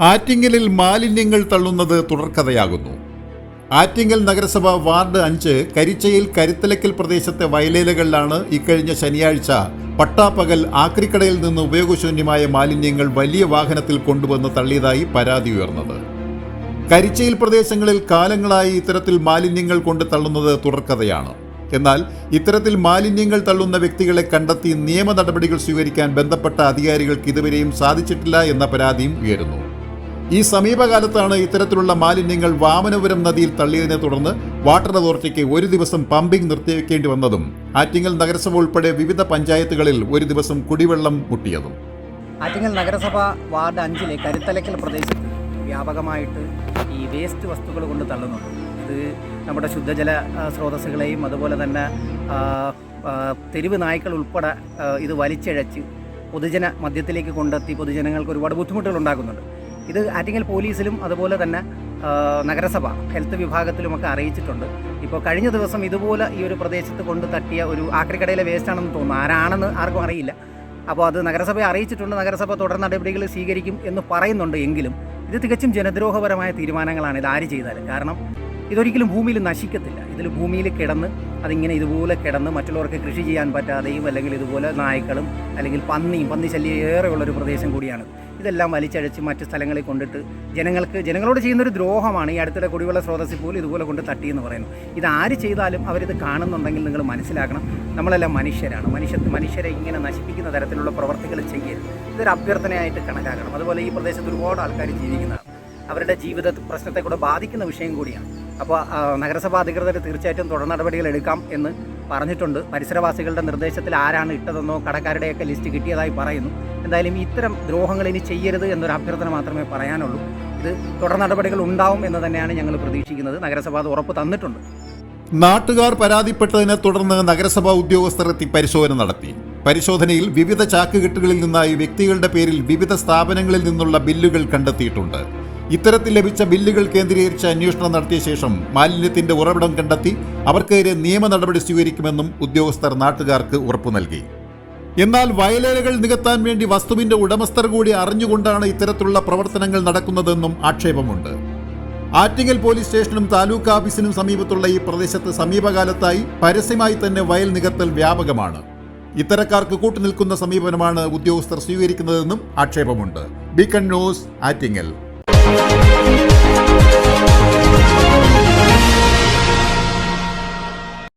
ആറ്റിങ്ങലിൽ മാലിന്യങ്ങൾ തള്ളുന്നത് തുടർക്കഥയാകുന്നു. ആറ്റിങ്ങൽ നഗരസഭ വാർഡ് 5 കരിച്ചയിൽ കരുത്തലക്കൽ പ്രദേശത്തെ വയലേലകളിലാണ് ഇക്കഴിഞ്ഞ ശനിയാഴ്ച പട്ടാപ്പകൽ ആക്രിക്കടയിൽ നിന്ന് ഉപയോഗശൂന്യമായ മാലിന്യങ്ങൾ വലിയ വാഹനത്തിൽ കൊണ്ടുവന്ന് തള്ളിയതായി പരാതി ഉയർന്നത്. കരിച്ചയിൽ പ്രദേശങ്ങളിൽ കാലങ്ങളായി ഇത്തരത്തിൽ മാലിന്യങ്ങൾ കൊണ്ട് തള്ളുന്നത് തുടർക്കഥയാണ്. എന്നാൽ ഇത്തരത്തിൽ മാലിന്യങ്ങൾ തള്ളുന്ന വ്യക്തികളെ കണ്ടെത്തി നിയമ നടപടികൾ സ്വീകരിക്കാൻ ബന്ധപ്പെട്ട അധികാരികൾക്ക് ഇതുവരെയും സാധിച്ചിട്ടില്ല എന്ന പരാതിയും ഉയരുന്നു. ഈ സമീപകാലത്താണ് ഇത്തരത്തിലുള്ള മാലിന്യങ്ങൾ വാമനപുരം നദിയിൽ തള്ളിയതിനെ തുടർന്ന് വാട്ടർ അതോറിറ്റിക്ക് ഒരു ദിവസം പമ്പിംഗ് നിർത്തിവെക്കേണ്ടി വന്നതും ആറ്റിങ്ങൽ നഗരസഭ ഉൾപ്പെടെ വിവിധ പഞ്ചായത്തുകളിൽ ഒരു ദിവസം കുടിവെള്ളം മുട്ടിയതും. ആറ്റിങ്ങൽ നഗരസഭ വാർഡ് 5 കരുത്തലക്കൽ പ്രദേശത്ത് വ്യാപകമായിട്ട് ഈ വേസ്റ്റ് വസ്തുക്കൾ കൊണ്ട് തള്ളുന്നുണ്ട്. ഇത് നമ്മുടെ ശുദ്ധജല സ്രോതസ്സുകളെയും അതുപോലെ തന്നെ തെരുവ് നായ്ക്കൾ ഉൾപ്പെടെ ഇത് വലിച്ചിഴച്ച് പൊതുജന മധ്യത്തിലേക്ക് കൊണ്ടെത്തി പൊതുജനങ്ങൾക്ക് ഒരുപാട് ബുദ്ധിമുട്ടുകൾ ഉണ്ടാക്കുന്നുണ്ട്. ഇത് ആറ്റിങ്ങൽ പോലീസിലും അതുപോലെ തന്നെ നഗരസഭ ഹെൽത്ത് വിഭാഗത്തിലുമൊക്കെ അറിയിച്ചിട്ടുണ്ട്. ഇപ്പോൾ കഴിഞ്ഞ ദിവസം ഇതുപോലെ ഈ ഒരു പ്രദേശത്ത് കൊണ്ട് തട്ടിയ ഒരു ആക്രിക്കടയിലെ വേസ്റ്റാണെന്ന് തോന്നുന്നു, ആരാണെന്ന് ആർക്കും അറിയില്ല. അപ്പോൾ അത് നഗരസഭയെ അറിയിച്ചിട്ടുണ്ട്. നഗരസഭ തുടർ നടപടികൾ സ്വീകരിക്കും എന്ന് പറയുന്നുണ്ട്. എങ്കിലും ഇത് തികച്ചും ജനദ്രോഹപരമായ തീരുമാനങ്ങളാണ് ഇത് ആര് ചെയ്താലും. കാരണം ഇതൊരിക്കലും ഭൂമിയിൽ നശിക്കത്തില്ല. ഇതിൽ ഭൂമിയിൽ കിടന്ന് അതിങ്ങനെ ഇതുപോലെ കിടന്ന് മറ്റുള്ളവർക്ക് കൃഷി ചെയ്യാൻ പറ്റാതെയും അല്ലെങ്കിൽ ഇതുപോലെ നായ്ക്കളും അല്ലെങ്കിൽ പന്നി ശല്യം ഏറെയുള്ളൊരു പ്രദേശം കൂടിയാണ്. ഇതെല്ലാം വലിച്ചഴച്ച് മറ്റ് സ്ഥലങ്ങളിൽ കൊണ്ടിട്ട് ജനങ്ങളോട് ചെയ്യുന്നൊരു ദ്രോഹമാണ്. ഈ അടുത്തിടെ കുടിവെള്ള സ്രോതസ്സിൽ പോലും ഇതുപോലെ കൊണ്ട് തട്ടിയെന്ന് പറയുന്നു. ഇത് ആര് ചെയ്താലും അവരിത് കാണുന്നുണ്ടെങ്കിൽ നിങ്ങൾ മനസ്സിലാക്കണം, നമ്മളെല്ലാം മനുഷ്യരാണ്. മനുഷ്യരെ ഇങ്ങനെ നശിപ്പിക്കുന്ന തരത്തിലുള്ള പ്രവർത്തികൾ ചെയ്യരുത്. ഇതൊരു അഭ്യർത്ഥനയായിട്ട് കണക്കാക്കണം. അതുപോലെ ഈ പ്രദേശത്ത് ഒരുപാട് ആൾക്കാർ ജീവിക്കുന്നതാണ്. അവരുടെ ജീവിത പ്രശ്നത്തെ കൂടെ ബാധിക്കുന്ന വിഷയം കൂടിയാണ്. അപ്പോൾ നഗരസഭാ അധികൃതർ തീർച്ചയായിട്ടും തുടർ നടപടികൾ എടുക്കാം എന്ന് പറഞ്ഞിട്ടുണ്ട്. പരിസരവാസികളുടെ നിർദ്ദേശത്തിൽ ആരാണ് ഇട്ടതെന്നോ കടക്കാരുടെയൊക്കെ ലിസ്റ്റ് കിട്ടിയതായി പറയുന്നു. എന്തായാലും ഇത്തരം ദ്രോഹങ്ങൾ ഇനി ചെയ്യരുത് എന്നൊരു അഭ്യർത്ഥന മാത്രമേ പറയാനുള്ളൂ. ഇത് തുടർ നടപടികൾ ഉണ്ടാവും എന്ന് തന്നെയാണ് ഞങ്ങൾ പ്രതീക്ഷിക്കുന്നത്. നഗരസഭ അത് ഉറപ്പ് തന്നിട്ടുണ്ട്. നാട്ടുകാർ പരാതിപ്പെട്ടതിനെ തുടർന്ന് നഗരസഭാ ഉദ്യോഗസ്ഥർ എത്തി പരിശോധന നടത്തി. പരിശോധനയിൽ വിവിധ ചാക്കുകെട്ടുകളിൽ നിന്നായി വ്യക്തികളുടെ പേരിൽ വിവിധ സ്ഥാപനങ്ങളിൽ നിന്നുള്ള ബില്ലുകൾ കണ്ടെത്തിയിട്ടുണ്ട്. ഇത്തരത്തിൽ ലഭിച്ച ബില്ലുകൾ കേന്ദ്രീകരിച്ച് അന്വേഷണം നടത്തിയ ശേഷം മാലിന്യത്തിന്റെ ഉറവിടം കണ്ടെത്തി അവർക്കെതിരെ നിയമ നടപടി സ്വീകരിക്കുമെന്നും ഉദ്യോഗസ്ഥർ നാട്ടുകാർക്ക് ഉറപ്പു നൽകി. എന്നാൽ വയലേലകൾ നികത്താൻ വേണ്ടി വസ്തുവിന്റെ ഉടമസ്ഥർ കൂടി അറിഞ്ഞുകൊണ്ടാണ് ഇത്തരത്തിലുള്ള പ്രവർത്തനങ്ങൾ നടക്കുന്നതെന്നും ആക്ഷേപമുണ്ട്. ആറ്റിങ്ങൽ പോലീസ് സ്റ്റേഷനും താലൂക്ക് ഓഫീസിനും സമീപത്തുള്ള ഈ പ്രദേശത്ത് സമീപകാലത്തായി പരസ്യമായി തന്നെ വയൽ നികത്തൽ വ്യാപകമാണ്. ഇത്തരക്കാർക്ക് കൂട്ടുനിൽക്കുന്ന സമീപനമാണ് ഉദ്യോഗസ്ഥർ സ്വീകരിക്കുന്നതെന്നും ആക്ഷേപമുണ്ട്. Beacon news, Attingal.